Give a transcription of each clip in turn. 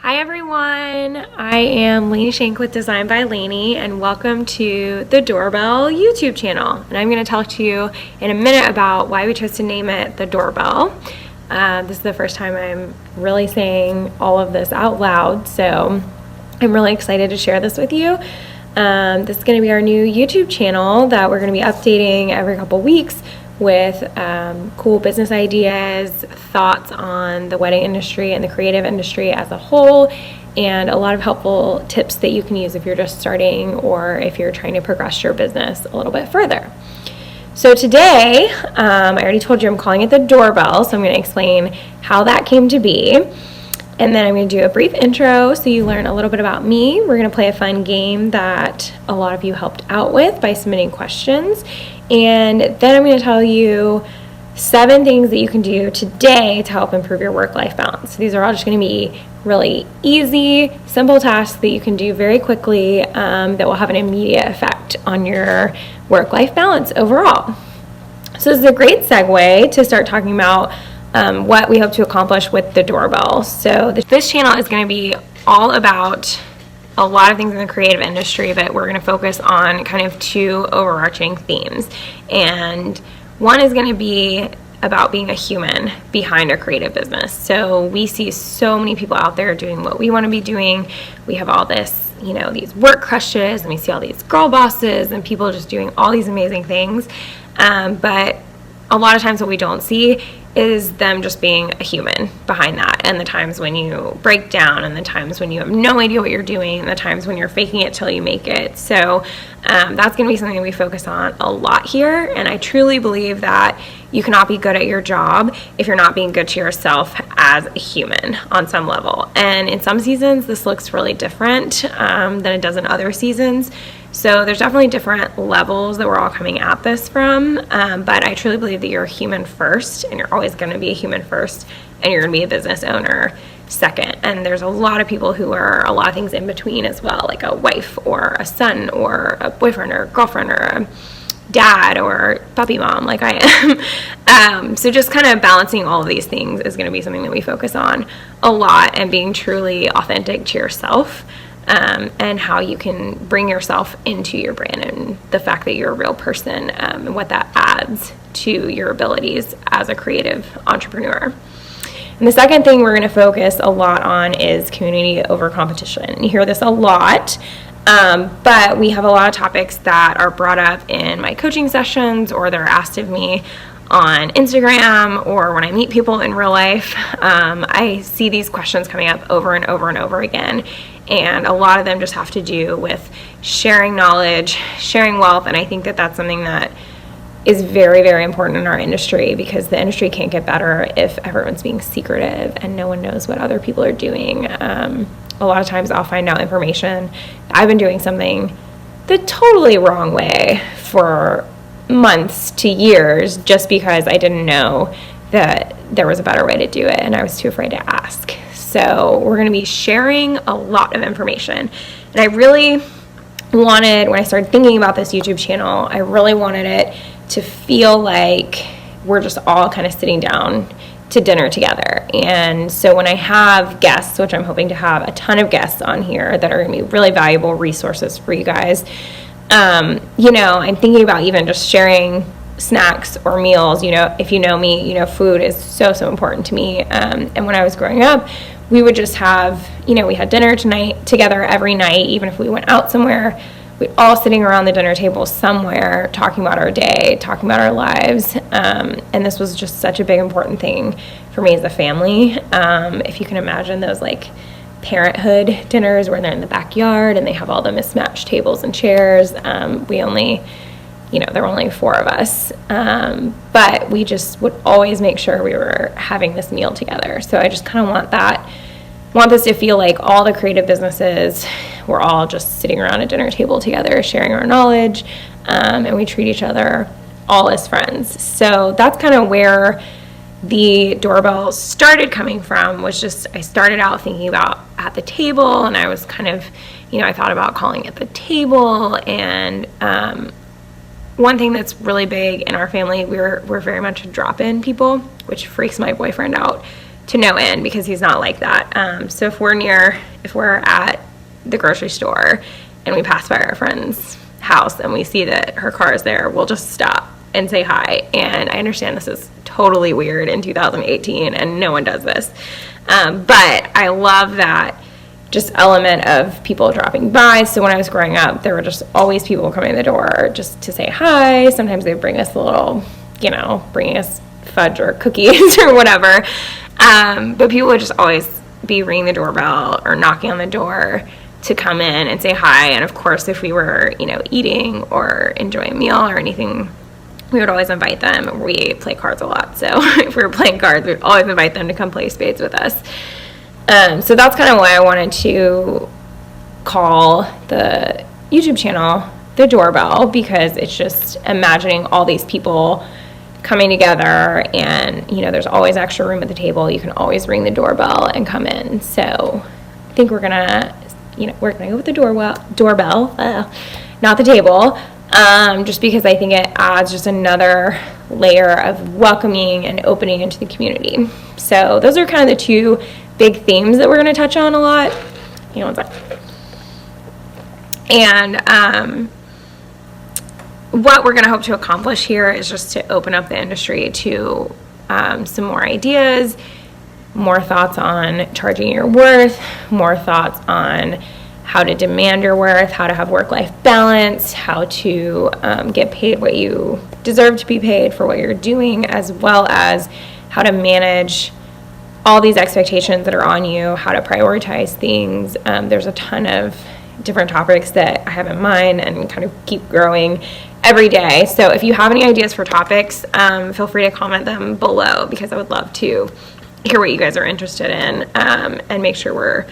Hi everyone, I am Lainey Shank with Design by Lainey, and welcome to the Doorbell YouTube channel. And I'm going to talk to you in a minute about why we chose to name it the Doorbell. This is the first time I'm really saying all of this out loud, so I'm really excited to share this with you. This is going to be our new YouTube channel that we're going to be updating every couple weeks with cool business ideas, thoughts on the wedding industry and the creative industry as a whole, and a lot of helpful tips that you can use if you're just starting or if you're trying to progress your business a little bit further. So today, I already told you I'm calling it the Doorbell, so I'm going to explain how that came to be. And then I'm going to do a brief intro so you learn a little bit about me. We're going to play a fun game that a lot of you helped out with by submitting questions. And then I'm going to tell you 7 things that you can do today to help improve your work-life balance. So these are all just going to be really easy, simple tasks that you can do very quickly that will have an immediate effect on your work-life balance overall. So this is a great segue to start talking about what we hope to accomplish with the Doorbell. So this channel is going to be all about a lot of things in the creative industry, but we're going to focus on kind of 2 overarching themes. And one is going to be about being a human behind a creative business. So we see so many people out there doing what we want to be doing. We have all this, these work crushes, and we see all these girl bosses and people just doing all these amazing things. But a lot of times what we don't see is them just being a human behind that, and the times when you break down, and the times when you have no idea what you're doing, and the times when you're faking it till you make it. So that's going to be something that we focus on a lot here, and I truly believe that you cannot be good at your job if you're not being good to yourself as a human on some level. And in some seasons this looks really different than it does in other seasons. So there's definitely different levels that we're all coming at this from, but I truly believe that you're a human first, and you're always going to be a human first, and you're going to be a business owner second. And there's a lot of people who are a lot of things in between as well, like a wife or a son or a boyfriend or a girlfriend or a dad or puppy mom like I am. So just kind of balancing all of these things is going to be something that we focus on a lot, and being truly authentic to yourself. And how you can bring yourself into your brand, and the fact that you're a real person, and what that adds to your abilities as a creative entrepreneur. And the second thing we're going to focus a lot on is community over competition. You hear this a lot, but we have a lot of topics that are brought up in my coaching sessions, or they're asked of me on Instagram, or when I meet people in real life. I see these questions coming up over and over and over again. And a lot of them just have to do with sharing knowledge, sharing wealth. And I think that that's something that is very, very important in our industry, because the industry can't get better if everyone's being secretive and no one knows what other people are doing. A lot of times I'll find out information. I've been doing something the totally wrong way for months to years just because I didn't know that there was a better way to do it, and I was too afraid to ask. So we're going to be sharing a lot of information. And I really wanted, when I started thinking about this YouTube channel, I really wanted it to feel like we're just all kind of sitting down to dinner together. And so when I have guests, which I'm hoping to have a ton of guests on here that are going to be really valuable resources for you guys, I'm thinking about even just sharing snacks or meals. If you know me, food is so important to me. And when I was growing up, we would just have, we had dinner together every night. Even if we went out somewhere, we'd all sitting around the dinner table somewhere, talking about our day, talking about our lives. And this was just such a big, important thing for me as a family. If you can imagine those parenthood dinners where they're in the backyard and they have all the mismatched tables and chairs. There were only 4 of us, but we just would always make sure we were having this meal together. So I just kind of want this to feel like all the creative businesses, we're all just sitting around a dinner table together, sharing our knowledge, and we treat each other all as friends. So that's kind of where the Doorbell started coming from, was just, I started out thinking about at the table, and I was kind of, I thought about calling it the table. And one thing that's really big in our family, we're very much drop-in people, which freaks my boyfriend out to no end because he's not like that. So if we're at the grocery store and we pass by our friend's house and we see that her car is there, we'll just stop and say hi. And I understand this is totally weird in 2018 and no one does this. But I love that just element of people dropping by. So when I was growing up, there were just always people coming to the door just to say hi. Sometimes they'd bring us a little, bringing us fudge or cookies or whatever. But people would just always be ringing the doorbell or knocking on the door to come in and say hi. And of course, if we were, eating or enjoying a meal or anything, we would always invite them. We play cards a lot. So if we were playing cards, we'd always invite them to come play spades with us. So that's kind of why I wanted to call the YouTube channel The Doorbell, because it's just imagining all these people coming together and, there's always extra room at the table. You can always ring the doorbell and come in. So I think we're going to go with the doorbell, not the table, just because I think it adds just another layer of welcoming and opening into the community. So those are kind of the two big themes that we're going to touch on a lot. One sec. And what we're going to hope to accomplish here is just to open up the industry to some more ideas, more thoughts on charging your worth, more thoughts on how to demand your worth, how to have work-life balance, how to get paid what you deserve to be paid for what you're doing, as well as how to manage all these expectations that are on you, how to prioritize things. There's a ton of different topics that I have in mind and kind of keep growing every day. So if you have any ideas for topics, feel free to comment them below, because I would love to hear what you guys are interested in and make sure we're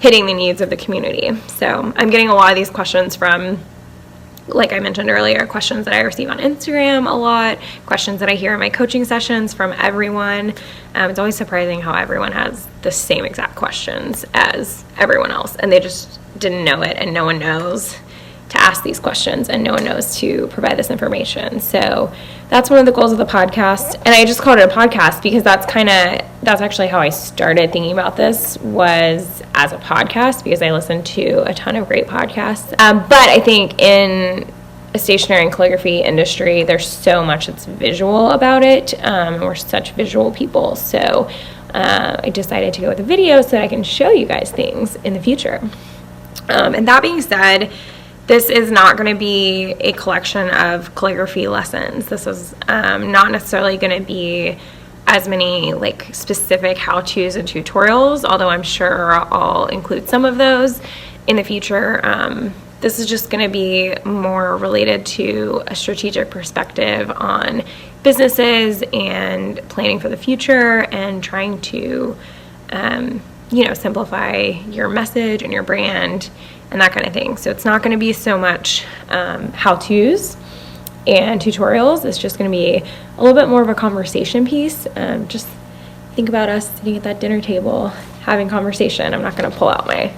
hitting the needs of the community. So I'm getting a lot of these questions from, like I mentioned earlier, questions that I receive on Instagram a lot, questions that I hear in my coaching sessions from everyone. It's always surprising how everyone has the same exact questions as everyone else, and they just didn't know it, and no one knows to ask these questions, and no one knows to provide this information. So that's one of the goals of the podcast, and I just called it a podcast because that's actually how I started thinking about this, was as a podcast, because I listened to a ton of great podcasts. But I think in a stationery and calligraphy industry, there's so much that's visual about it. We're such visual people, so I decided to go with a video so that I can show you guys things in the future. And that being said, this is not going to be a collection of calligraphy lessons. This is not necessarily going to be as many specific how-tos and tutorials, although I'm sure I'll include some of those in the future. This is just going to be more related to a strategic perspective on businesses and planning for the future and trying to, simplify your message and your brand and that kind of thing. So it's not going to be so much how-tos and tutorials. It's just going to be a little bit more of a conversation piece. Just think about us sitting at that dinner table having conversation. I'm not going to pull out my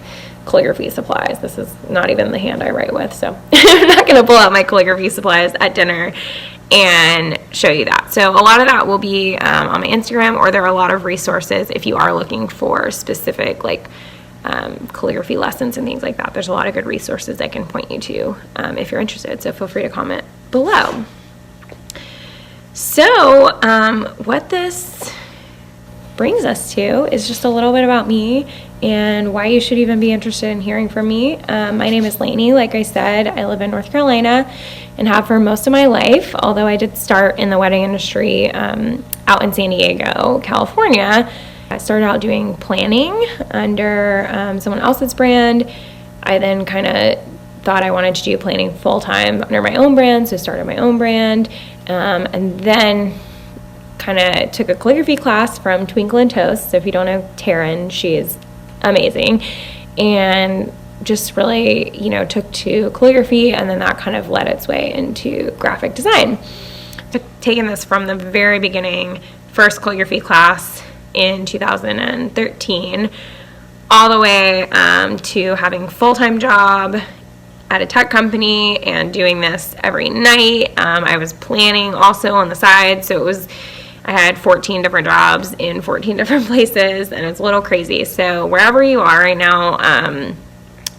calligraphy supplies. This is not even the hand I write with, so I'm not going to pull out my calligraphy supplies at dinner and show you that. So a lot of that will be on my Instagram, or there are a lot of resources if you are looking for specific calligraphy lessons and things like that. There's a lot of good resources I can point you to if you're interested, so feel free to comment below. So what this brings us to is just a little bit about me and why you should even be interested in hearing from me. My name is Lainey. Like I said, I live in North Carolina and have for most of my life, although I did start in the wedding industry out in San Diego, California. I started out doing planning under someone else's brand. I then kind of thought I wanted to do planning full-time under my own brand, so started my own brand, and then kind of took a calligraphy class from Twinkle and Toast. So if you don't know Taryn, she is amazing, and just really, took to calligraphy, and then that kind of led its way into graphic design. Taking this from the very beginning, first calligraphy class in 2013, all the way to having a full-time job at a tech company and doing this every night. I was planning also on the side, so it was I had 14 different jobs in 14 different places, and it's a little crazy. So wherever you are right now,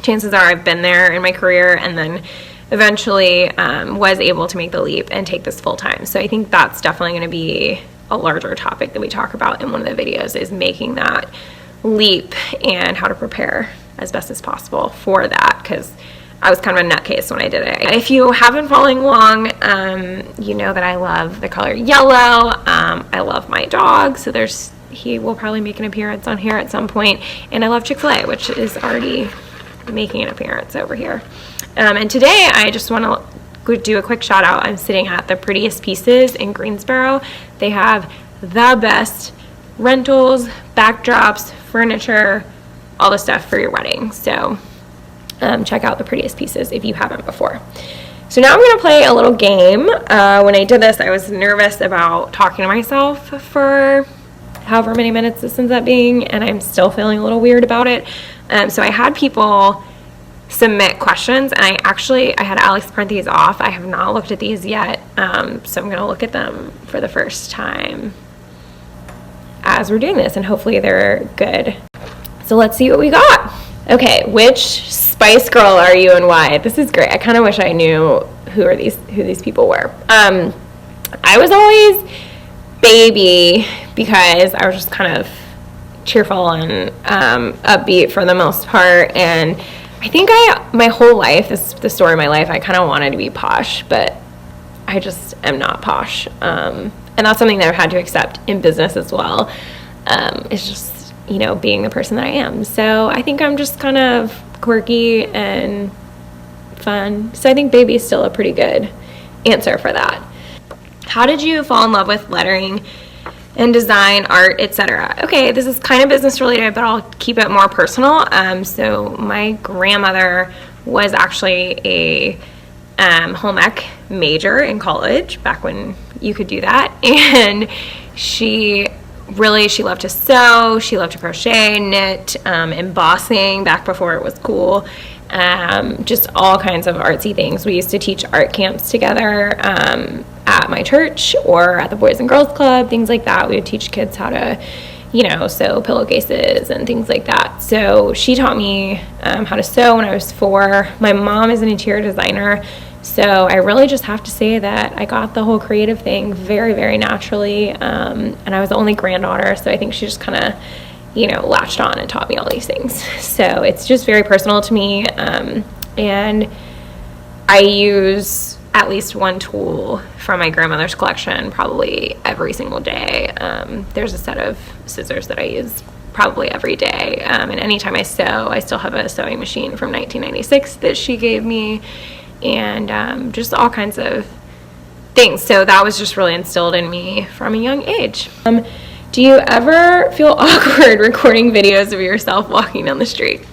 chances are I've been there in my career, and then eventually was able to make the leap and take this full time. So I think that's definitely going to be a larger topic that we talk about in one of the videos, is making that leap and how to prepare as best as possible for that, because I was kind of a nutcase when I did it. If you have been following along, you know that I love the color yellow. I love my dog, so he will probably make an appearance on here at some point. And I love Chick-fil-A, which is already making an appearance over here. And today I just want to do a quick shout out. I'm sitting at the Prettiest Pieces in Greensboro. They have the best rentals, backdrops, furniture, all the stuff for your wedding. So check out the Prettiest Pieces if you haven't before. So now I'm going to play a little game. When I did this, I was nervous about talking to myself for however many minutes this ends up being, and I'm still feeling a little weird about it. So I had people submit questions, and I had Alex print these off. I have not looked at these yet, so I'm going to look at them for the first time as we're doing this, and hopefully they're good. So let's see what we got. Okay, which Spice Girl are you and why? This is great. I kind of wish I knew who these people were. I was always Baby because I was just kind of cheerful and upbeat for the most part, and I think my whole life, the story of my life, I kind of wanted to be posh, but I just am not posh, and that's something that I've had to accept in business as well. It's just, being the person that I am. So I think I'm just kind of quirky and fun. So I think Baby is still a pretty good answer for that. How did you fall in love with lettering and design, art, etc.? Okay, this is kind of business related, but I'll keep it more personal. So my grandmother was actually a home ec major in college, back when you could do that, and she loved to sew, she loved to crochet, knit, embossing back before it was cool, just all kinds of artsy things. We used to teach art camps together at my church or at the Boys and Girls Club, things like that. We would teach kids how to, sew pillowcases and things like that. So she taught me how to sew when I was 4. My mom is an interior designer, so I really just have to say that I got the whole creative thing very, very naturally, and I was the only granddaughter, so I think she just kind of, latched on and taught me all these things. So it's just very personal to me, and I use at least one tool from my grandmother's collection probably every single day. There's a set of scissors that I use probably every day, and anytime I sew, I still have a sewing machine from 1996 that she gave me, and just all kinds of things. So that was just really instilled in me from a young age. Do you ever feel awkward recording videos of yourself walking down the street?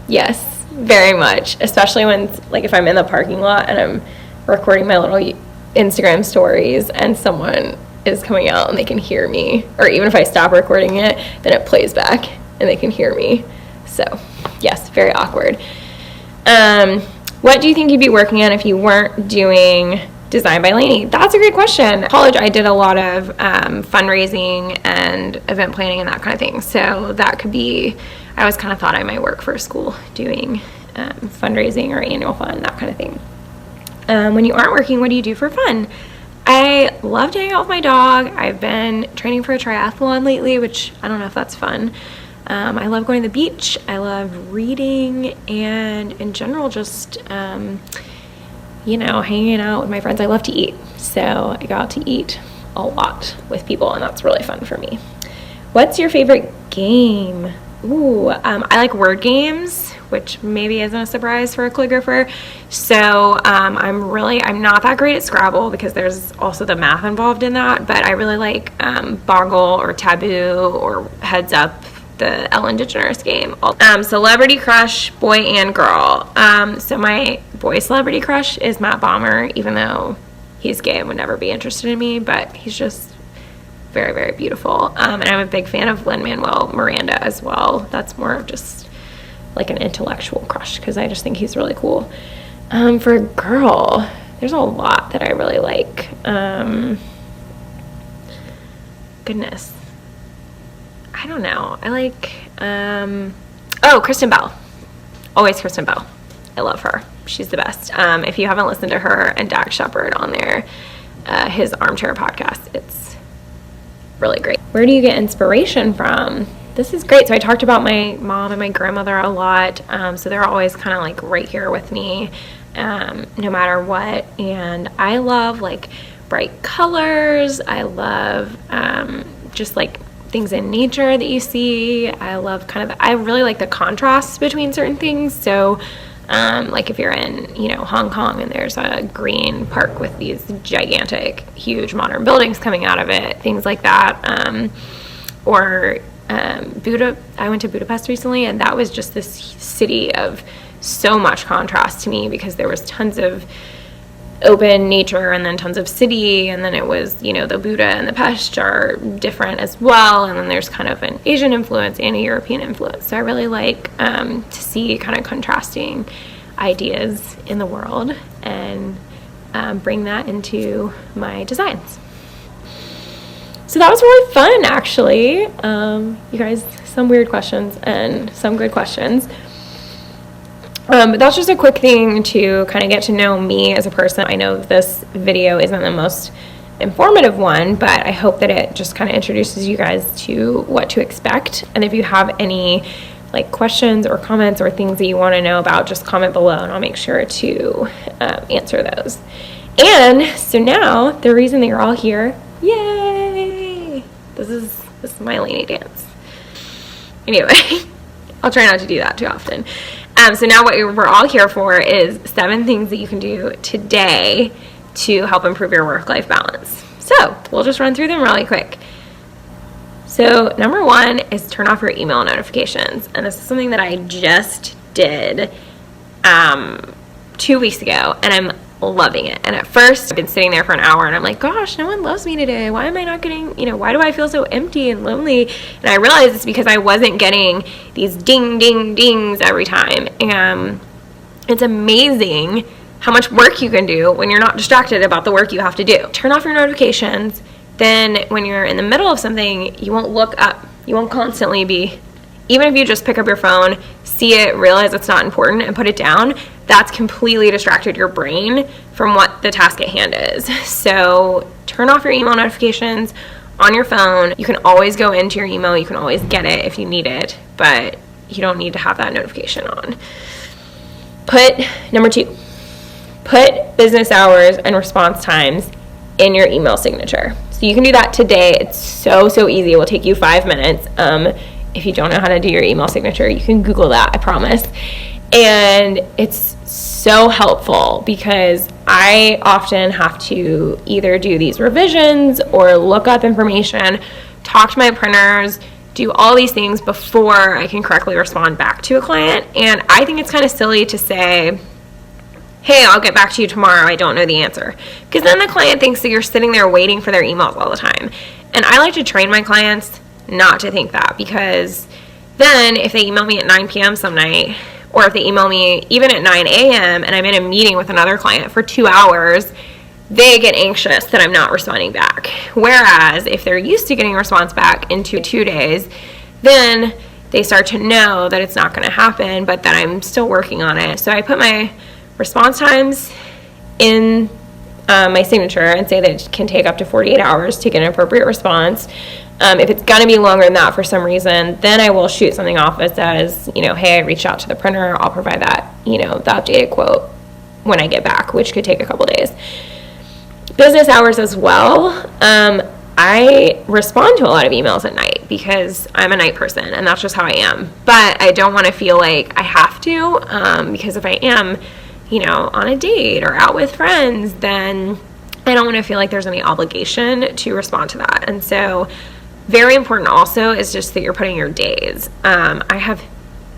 Yes, very much, especially when, if I'm in the parking lot and I'm recording my little Instagram stories and someone is coming out and they can hear me, or even if I stop recording it, then it plays back and they can hear me. So yes, very awkward. What do you think you'd be working on if you weren't doing Design by Lainey? That's a great question. In college, I did a lot of fundraising and event planning and that kind of thing. So that could be, I always kind of thought I might work for a school doing fundraising or annual fund, that kind of thing. When you aren't working, what do you do for fun? I love to hang out with my dog. I've been training for a triathlon lately, which I don't know if that's fun. I love going to the beach. I love reading, and in general, just, hanging out with my friends. I love to eat, so I go out to eat a lot with people, and that's really fun for me. What's your favorite game? Ooh, I like word games, which maybe isn't a surprise for a calligrapher. So I'm not that great at Scrabble because there's also the math involved in that, but I really like Boggle or Taboo or Heads Up, the Ellen DeGeneres game. Celebrity crush, boy and girl. So my boy celebrity crush is Matt Bomer, even though he's gay and would never be interested in me, but he's just very, very beautiful. And I'm a big fan of Lin-Manuel Miranda as well. That's more of just like an intellectual crush because I just think he's really cool. For a girl, there's a lot that I really like. goodness. I don't know. I like, Kristen Bell. Always Kristen Bell. I love her. She's the best. If you haven't listened to her and Dax Shepard on there, his Armchair podcast, it's really great. Where do you get inspiration from? This is great. So I talked about my mom and my grandmother a lot. So they're always kind of like right here with me, no matter what. And I love like bright colors. I love just like things in nature that you see. I love I really like the contrasts between certain things. So like if you're in, Hong Kong and there's a green park with these gigantic, huge modern buildings coming out of it, things like that. I went to Budapest recently, and that was just this city of so much contrast to me, because there was tons of open nature and then tons of city, and then it was, the Buda and the Pest are different as well, and then there's kind of an Asian influence and a European influence. So I really like to see kind of contrasting ideas in the world and bring that into my designs. So that was really fun, actually. You guys, some weird questions and some good questions. But that's just a quick thing to kind of get to know me as a person. I know this video isn't the most informative one, but I hope that it just kind of introduces you guys to what to expect. And if you have any questions or comments or things that you want to know about, just comment below and I'll make sure to answer those. And so now, the reason that you're all here, yay! This is my Lainey dance. Anyway, I'll try not to do that too often. So now what we're all here for is 7 things that you can do today to help improve your work-life balance. So we'll just run through them really quick. So number 1 is turn off your email notifications. And this is something that I just did 2 weeks ago, and I'm loving it. And at first I've been sitting there for an hour and I'm like, gosh, no one loves me today. Why am I not getting, why do I feel so empty and lonely? And I realized it's because I wasn't getting these ding, ding, dings every time. And it's amazing how much work you can do when you're not distracted about the work you have to do. Turn off your notifications. Then when you're in the middle of something, you won't look up. You won't constantly be, even if you just pick up your phone, see it, realize it's not important, and put it down, that's completely distracted your brain from what the task at hand is. So turn off your email notifications on your phone. You can always go into your email. You can always get it if you need it, but you don't need to have that notification on. Number 2, put business hours and response times in your email signature. So you can do that today. It's so easy. It will take you 5 minutes. If you don't know how to do your email signature, you can Google that, I promise. And it's so helpful because I often have to either do these revisions or look up information, talk to my printers, do all these things before I can correctly respond back to a client. And I think it's kind of silly to say, hey, I'll get back to you tomorrow, I don't know the answer. Because then the client thinks that you're sitting there waiting for their emails all the time. And I like to train my clients not to think that, because then if they email me at 9 p.m. some night, or if they email me even at 9 a.m. and I'm in a meeting with another client for 2 hours, they get anxious that I'm not responding back. Whereas if they're used to getting a response back in 2 days, then they start to know that it's not going to happen, but that I'm still working on it. So I put my response times in my signature and say that it can take up to 48 hours to get an appropriate response. If it's going to be longer than that for some reason, then I will shoot something off that says, hey, I reached out to the printer. I'll provide that, the updated quote when I get back, which could take a couple days. Business hours as well. I respond to a lot of emails at night because I'm a night person and that's just how I am. But I don't want to feel like I have to, because if I am, on a date or out with friends, then I don't want to feel like there's any obligation to respond to that. And so very important also is just that you're putting your days. I have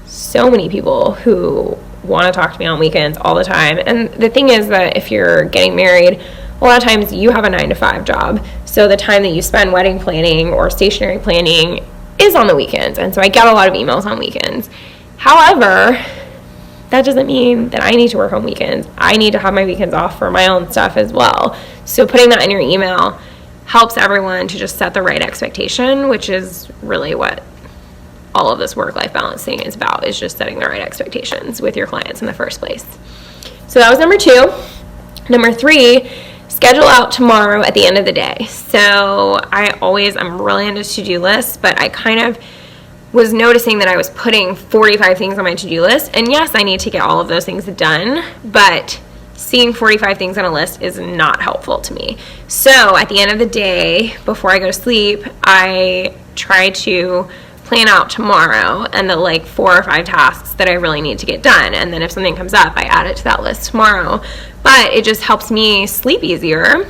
so many people who want to talk to me on weekends all the time. And the thing is that if you're getting married, a lot of times you have a 9-to-5 job. So the time that you spend wedding planning or stationery planning is on the weekends. And so I get a lot of emails on weekends. However, that doesn't mean that I need to work on weekends. I need to have my weekends off for my own stuff as well. So putting that in your email helps everyone to just set the right expectation, which is really what all of this work-life balance thing is about, is just setting the right expectations with your clients in the first place. So that was number 2. Number 3, schedule out tomorrow at the end of the day. So I'm really into to-do lists, but I kind of was noticing that I was putting 45 things on my to-do list. And yes, I need to get all of those things done, but seeing 45 things on a list is not helpful to me. So at the end of the day, before I go to sleep, I try to plan out tomorrow and the 4 or 5 tasks that I really need to get done. And then if something comes up, I add it to that list tomorrow. But it just helps me sleep easier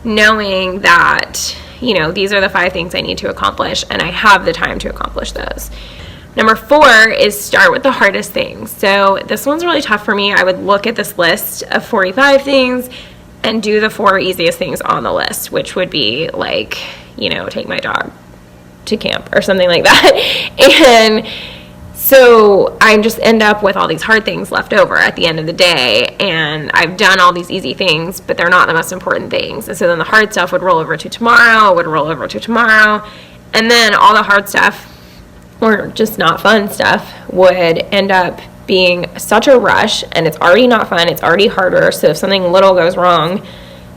knowing that, these are the 5 things I need to accomplish and I have the time to accomplish those. Number 4 is start with the hardest things. So this one's really tough for me. I would look at this list of 45 things and do the 4 easiest things on the list, which would be take my dog to camp or something like that. And so I just end up with all these hard things left over at the end of the day, and I've done all these easy things, but they're not the most important things. And so then the hard stuff would roll over to tomorrow, and then all the hard stuff, or just not fun stuff, would end up being such a rush, and it's already not fun, it's already harder, so if something little goes wrong,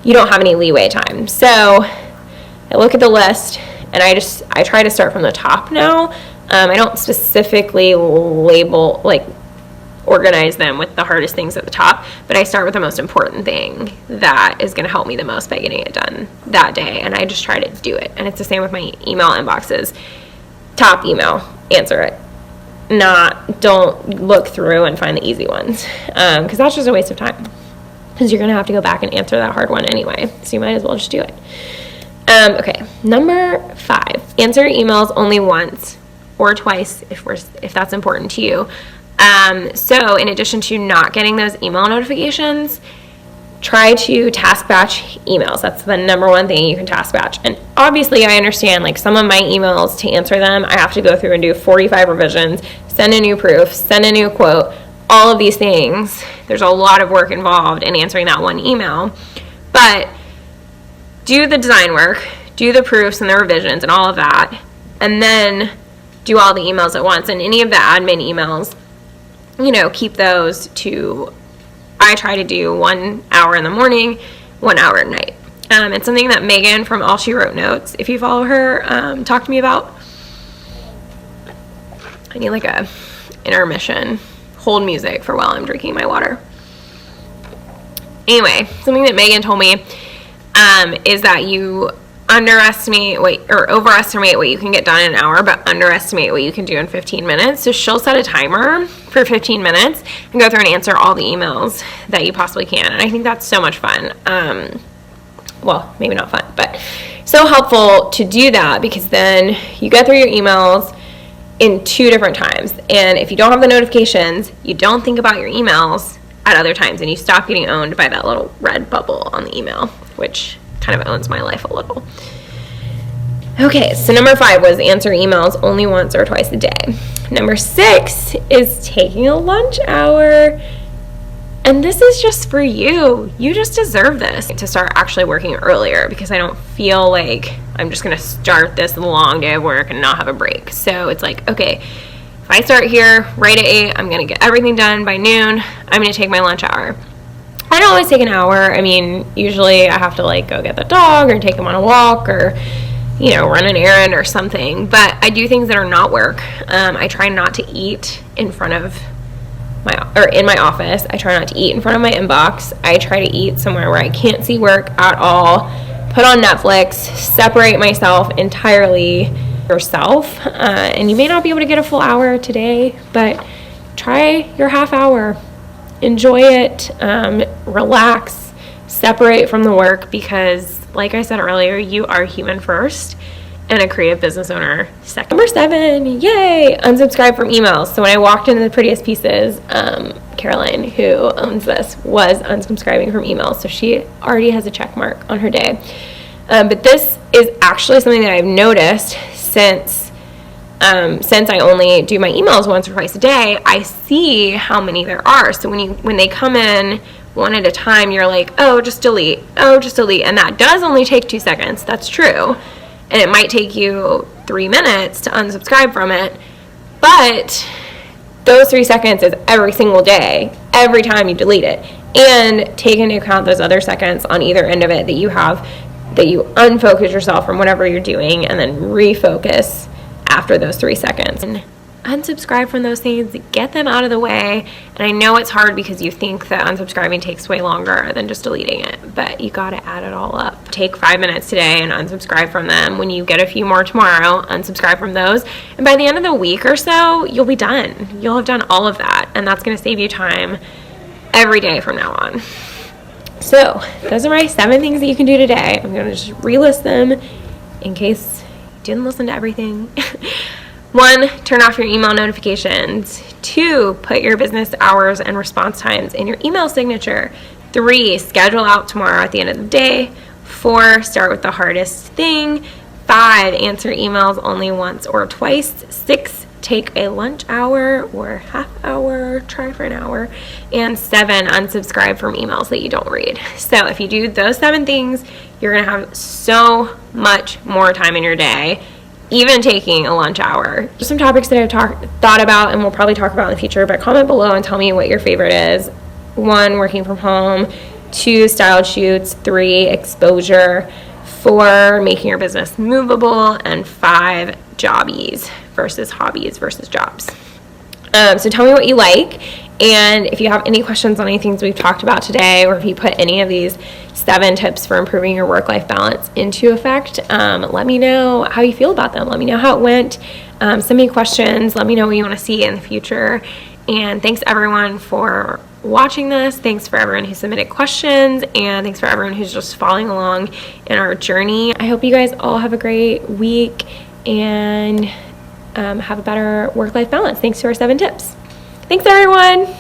you don't have any leeway time. So I look at the list, and I try to start from the top now. I don't specifically organize them with the hardest things at the top, but I start with the most important thing that is going to help me the most by getting it done that day, and I just try to do it. And it's the same with my email inboxes. Top email, answer it. Don't look through and find the easy ones, because that's just a waste of time, because you're going to have to go back and answer that hard one anyway, so you might as well just do it. Okay, number 5, answer emails only once or twice if that's important to you. So in addition to not getting those email notifications, try to task batch emails. That's the number one thing you can task batch. And obviously I understand, some of my emails, to answer them, I have to go through and do 45 revisions, send a new proof, send a new quote, all of these things. There's a lot of work involved in answering that one email. But do the design work, do the proofs and the revisions and all of that, and then do all the emails at once. And any of the admin emails, keep those to, I try to do 1 hour in the morning, 1 hour at night. It's something that Megan from All She Wrote Notes, if you follow her, talked to me about. I need a intermission, hold music for while I'm drinking my water. Anyway, something that Megan told me is that you overestimate what you can get done in an hour, but underestimate what you can do in 15 minutes. So she'll set a timer for 15 minutes and go through and answer all the emails that you possibly can. And I think that's so much fun. Well, maybe not fun, but so helpful to do that, because then you get through your emails in 2 different times. And if you don't have the notifications, you don't think about your emails at other times, and you stop getting owned by that little red bubble on the email, which kind of owns my life a little. Okay, so number 5 was answer emails only once or twice a day. Number 6 is taking a lunch hour. And this is just for you. You just deserve this, to start actually working earlier, because I don't feel like I'm just going to start this long day of work and not have a break. So it's okay, if I start here right at 8, I'm going to get everything done by noon. I'm going to take my lunch hour. I don't always take an hour. I mean, usually I have to go get the dog or take him on a walk or, run an errand or something. But I do things that are not work. I try not to eat in front of in my office. I try not to eat in front of my inbox. I try to eat somewhere where I can't see work at all. Put on Netflix, separate myself entirely yourself. And you may not be able to get a full hour today, but try your half hour. Enjoy it, relax, separate from the work, because like I said earlier, you are human first and a creative business owner second. Number 7, yay, unsubscribe from emails. So when I walked into the Prettiest Pieces, Caroline, who owns this, was unsubscribing from emails. So she already has a check mark on her day. But this is actually something that I've noticed since I only do my emails once or twice a day. I see how many there are. So when they come in one at a time, you're like, oh, just delete, oh, just delete. And that does only take 2 seconds. That's true. And it might take you 3 minutes to unsubscribe from it. But those 3 seconds is every single day, every time you delete it. And take into account those other seconds on either end of it that you have, that you unfocus yourself from whatever you're doing and then refocus after those 3 seconds. And unsubscribe from those things, get them out of the way. And I know it's hard because you think that unsubscribing takes way longer than just deleting it, but you gotta add it all up. Take 5 minutes today and unsubscribe from them. When you get a few more tomorrow, unsubscribe from those. And by the end of the week or so, you'll be done. You'll have done all of that, and that's gonna save you time every day from now on. So those are my 7 things that you can do today. I'm gonna just relist them in case you didn't listen to everything. 1, turn off your email notifications. 2, put your business hours and response times in your email signature. 3, schedule out tomorrow at the end of the day. 4, start with the hardest thing. 5, answer emails only once or twice. 6, take a lunch hour or half hour, try for an hour. And 7, unsubscribe from emails that you don't read. So if you do those 7 things, you're gonna have so much more time in your day, even taking a lunch hour. Just some topics that I've thought about and we'll probably talk about in the future, but comment below and tell me what your favorite is. 1, working from home. 2, styled shoots. 3, exposure. 4, making your business movable. And 5, jobbies versus hobbies versus jobs. So tell me what you like, and if you have any questions on any things we've talked about today, or if you put any of these 7 tips for improving your work-life balance into effect, let me know how you feel about them. Let me know how it went. Send me questions. Let me know what you want to see in the future. And thanks everyone for watching this. Thanks for everyone who submitted questions, and thanks for everyone who's just following along in our journey. I hope you guys all have a great week and have a better work-life balance. Thanks to our 7 tips. Thanks everyone.